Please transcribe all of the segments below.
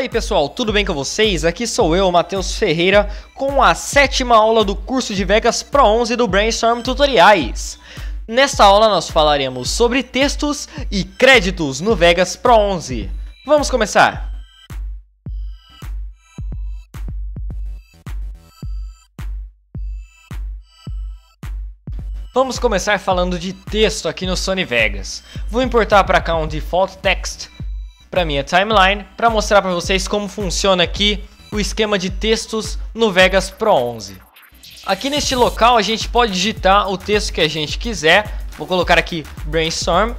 Fala aí pessoal, tudo bem com vocês? Aqui sou eu, Matheus Ferreira, com a 7ª aula do curso de Vegas Pro 11 do Brainstorm Tutoriais. Nesta aula nós falaremos sobre textos e créditos no Vegas Pro 11. Vamos começar! Vamos começar falando de texto aqui no Sony Vegas. Vou importar para cá um default text para minha timeline para mostrar para vocês como funciona aqui o esquema de textos no Vegas Pro 11. Aqui neste local a gente pode digitar o texto que a gente quiser. Vou colocar aqui Brainstorm.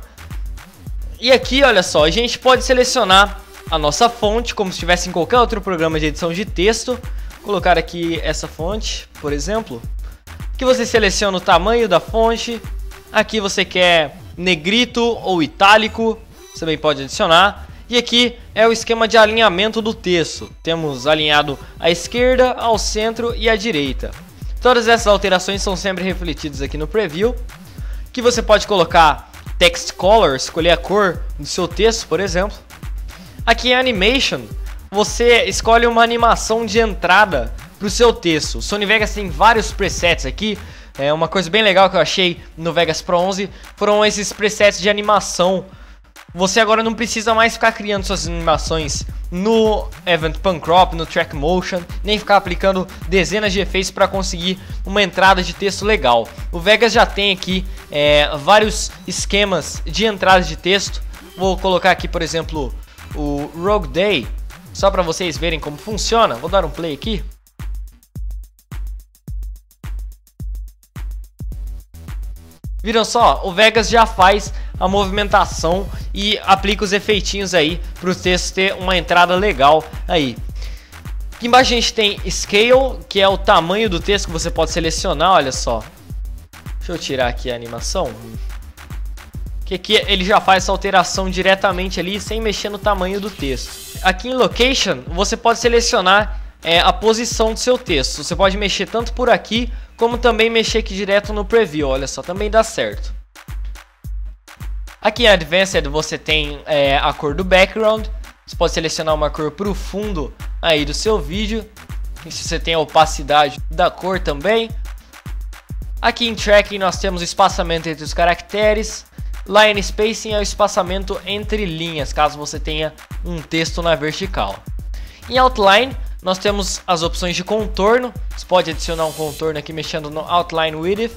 E aqui, olha só, a gente pode selecionar a nossa fonte como se estivesse em qualquer outro programa de edição de texto. Vou colocar aqui essa fonte, por exemplo. Aqui você seleciona o tamanho da fonte. Aqui você quer negrito ou itálico, você também pode adicionar. E aqui é o esquema de alinhamento do texto. Temos alinhado à esquerda, ao centro e à direita. Todas essas alterações são sempre refletidas aqui no preview. Aqui você pode colocar text color, escolher a cor do seu texto, por exemplo. Aqui em animation, você escolhe uma animação de entrada para o seu texto. O Sony Vegas tem vários presets aqui. Uma coisa bem legal que eu achei no Vegas Pro 11 foram esses presets de animação. Você agora não precisa mais ficar criando suas animações no Event Pan Crop, no Track Motion, nem ficar aplicando dezenas de efeitos para conseguir uma entrada de texto legal. O Vegas já tem aqui vários esquemas de entrada de texto. Vou colocar aqui, por exemplo, o Rogue Day, só para vocês verem como funciona. Vou dar um play aqui. Viram só? O Vegas já faz a movimentação e aplica os efeitinhos aí para o texto ter uma entrada legal aí. Aqui embaixo a gente tem Scale, que é o tamanho do texto que você pode selecionar, olha só. Deixa eu tirar aqui a animação. Que aqui ele já faz essa alteração diretamente ali, sem mexer no tamanho do texto. Aqui em Location, você pode selecionar a posição do seu texto. Você pode mexer tanto por aqui, como também mexer aqui direto no Preview, olha só, também dá certo. Aqui em Advanced você tem a cor do background. Você pode selecionar uma cor para o fundo aí do seu vídeo. Você tem a opacidade da cor também. Aqui em Tracking nós temos o espaçamento entre os caracteres. Line Spacing é o espaçamento entre linhas, caso você tenha um texto na vertical. Em Outline nós temos as opções de contorno. Você pode adicionar um contorno aqui mexendo no Outline Width.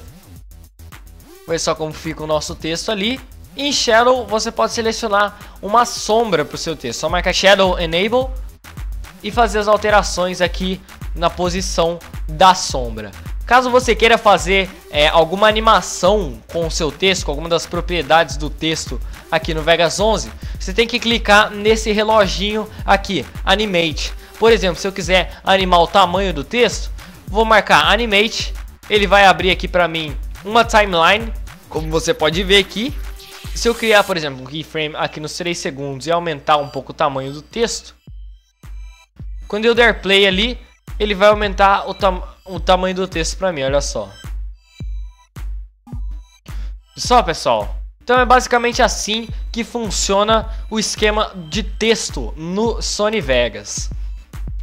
Olha só como fica o nosso texto ali. Em Shadow você pode selecionar uma sombra para o seu texto. Só marcar Shadow Enable e fazer as alterações aqui na posição da sombra. Caso você queira fazer alguma animação com o seu texto, com alguma das propriedades do texto aqui no Vegas 11, você tem que clicar nesse reloginho aqui, Animate. Por exemplo, se eu quiser animar o tamanho do texto, vou marcar Animate. Ele vai abrir aqui para mim uma timeline, como você pode ver aqui. Se eu criar, por exemplo, um keyframe aqui nos 3 segundos e aumentar um pouco o tamanho do texto, quando eu der play ali, ele vai aumentar o tamanho do texto para mim, olha só. Só, pessoal. Então é basicamente assim que funciona o esquema de texto no Sony Vegas.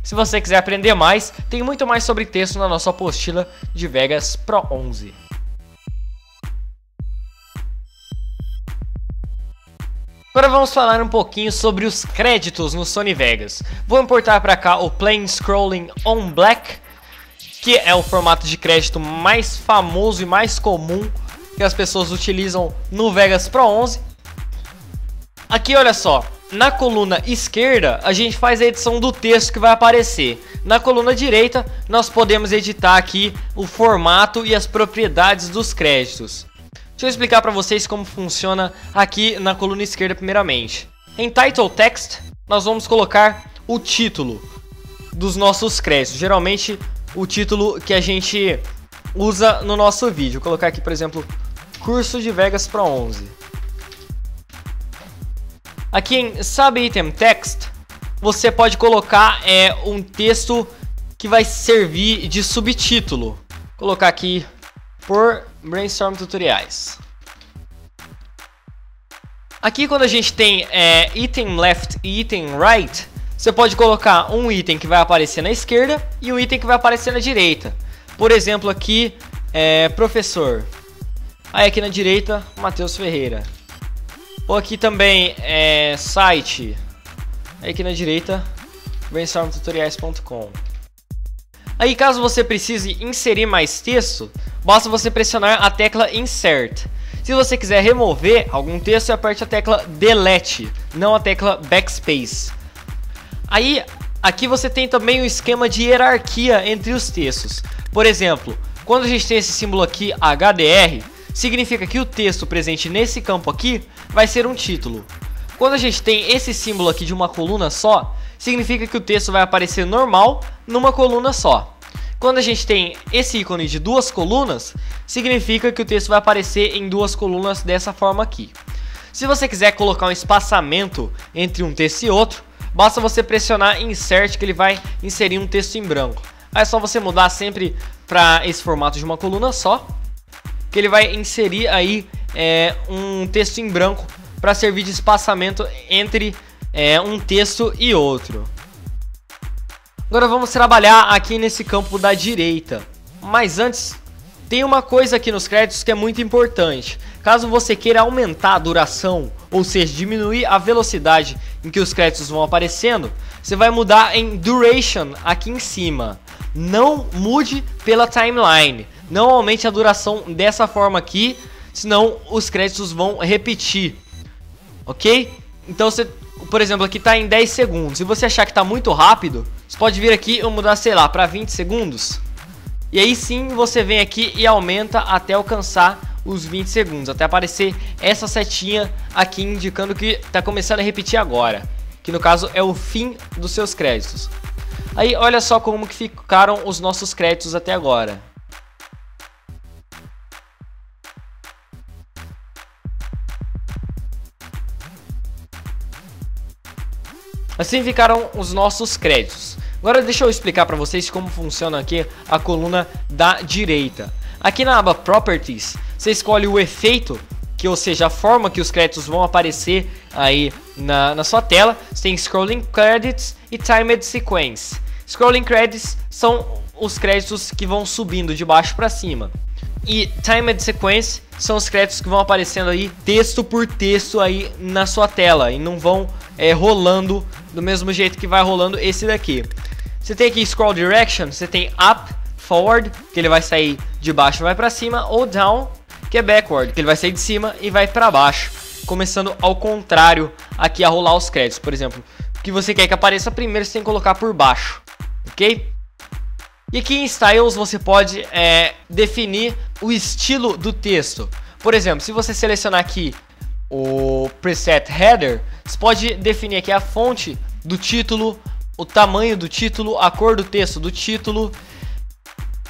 Se você quiser aprender mais, tem muito mais sobre texto na nossa apostila de Vegas Pro 11. Agora vamos falar um pouquinho sobre os créditos no Sony Vegas. Vou importar para cá o Plain Scrolling on Black, que é o formato de crédito mais famoso e mais comum que as pessoas utilizam no Vegas Pro 11. Aqui, olha só, na coluna esquerda a gente faz a edição do texto que vai aparecer. Na coluna direita nós podemos editar aqui o formato e as propriedades dos créditos. Deixa eu explicar para vocês como funciona aqui na coluna esquerda primeiramente. Em Title Text, nós vamos colocar o título dos nossos créditos. Geralmente, o título que a gente usa no nosso vídeo. Vou colocar aqui, por exemplo, Curso de Vegas Pro 11. Aqui em Sub-Item Text, você pode colocar um texto que vai servir de subtítulo. Vou colocar aqui por Brainstorm Tutoriais. Aqui quando a gente tem item left e item right, você pode colocar um item que vai aparecer na esquerda e um item que vai aparecer na direita. Por exemplo, aqui professor. Aí aqui na direita, Matheus Ferreira. Ou aqui também site. Aí aqui na direita, brainstormtutoriais.com. Aí caso você precise inserir mais texto, basta você pressionar a tecla Insert. Se você quiser remover algum texto, aperte a tecla Delete, não a tecla Backspace. Aí, aqui você tem também um esquema de hierarquia entre os textos. Por exemplo, quando a gente tem esse símbolo aqui, HDR, significa que o texto presente nesse campo aqui vai ser um título. Quando a gente tem esse símbolo aqui de uma coluna só, significa que o texto vai aparecer normal numa coluna só. Quando a gente tem esse ícone de duas colunas, significa que o texto vai aparecer em duas colunas dessa forma aqui. Se você quiser colocar um espaçamento entre um texto e outro, basta você pressionar Insert que ele vai inserir um texto em branco. Aí é só você mudar sempre para esse formato de uma coluna só, que ele vai inserir aí um texto em branco para servir de espaçamento entre um texto e outro. Agora vamos trabalhar aqui nesse campo da direita. Mas antes, tem uma coisa aqui nos créditos que é muito importante. Caso você queira aumentar a duração, ou seja, diminuir a velocidade em que os créditos vão aparecendo, você vai mudar em Duration aqui em cima. Não mude pela timeline. Não aumente a duração dessa forma aqui, senão os créditos vão repetir. Ok? Então você, por exemplo, aqui está em 10 segundos. Se você achar que está muito rápido, você pode vir aqui e mudar, sei lá, para 20 segundos. E aí sim você vem aqui e aumenta até alcançar os 20 segundos. Até aparecer essa setinha aqui indicando que está começando a repetir agora. Que no caso é o fim dos seus créditos. Aí olha só como que ficaram os nossos créditos até agora. Assim ficaram os nossos créditos. Agora deixa eu explicar para vocês como funciona aqui a coluna da direita. Aqui na aba Properties, você escolhe o efeito, ou seja, a forma que os créditos vão aparecer aí na sua tela. Você tem Scrolling Credits e Timed Sequence. Scrolling Credits são os créditos que vão subindo de baixo para cima. E Timed Sequence são os créditos que vão aparecendo aí texto por texto aí na sua tela e não vão rolando do mesmo jeito que vai rolando esse daqui. Você tem aqui Scroll Direction, você tem Up, Forward, que ele vai sair de baixo e vai para cima, ou Down, que é Backward, que ele vai sair de cima e vai para baixo, começando ao contrário aqui a rolar os créditos. Por exemplo, o que você quer que apareça primeiro você tem que colocar por baixo, ok? E aqui em Styles você pode definir o estilo do texto. Por exemplo, se você selecionar aqui o preset Header, você pode definir aqui a fonte do título, o tamanho do título, a cor do texto do título.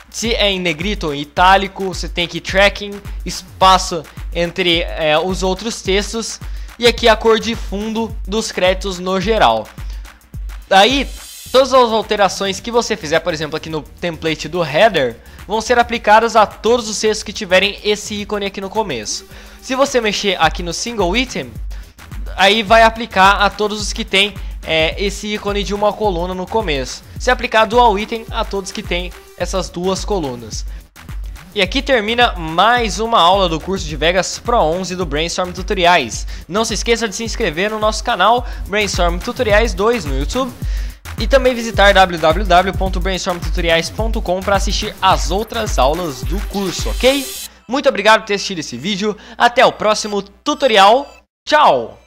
Se é em negrito ou em itálico, você tem aqui Tracking, espaço entre os outros textos. E aqui a cor de fundo dos créditos no geral. Daí, todas as alterações que você fizer, por exemplo, aqui no template do header, vão ser aplicadas a todos os textos que tiverem esse ícone aqui no começo. Se você mexer aqui no single item, aí vai aplicar a todos os que tem esse ícone de uma coluna no começo. Se aplicar dual item, a todos que tem essas duas colunas. E aqui termina mais uma aula do curso de Vegas Pro 11 do Brainstorm Tutoriais. Não se esqueça de se inscrever no nosso canal Brainstorm Tutoriais 2 no YouTube. E também visitar www.brainstormtutoriais.com para assistir as outras aulas do curso, ok? Muito obrigado por ter assistido esse vídeo. Até o próximo tutorial. Tchau!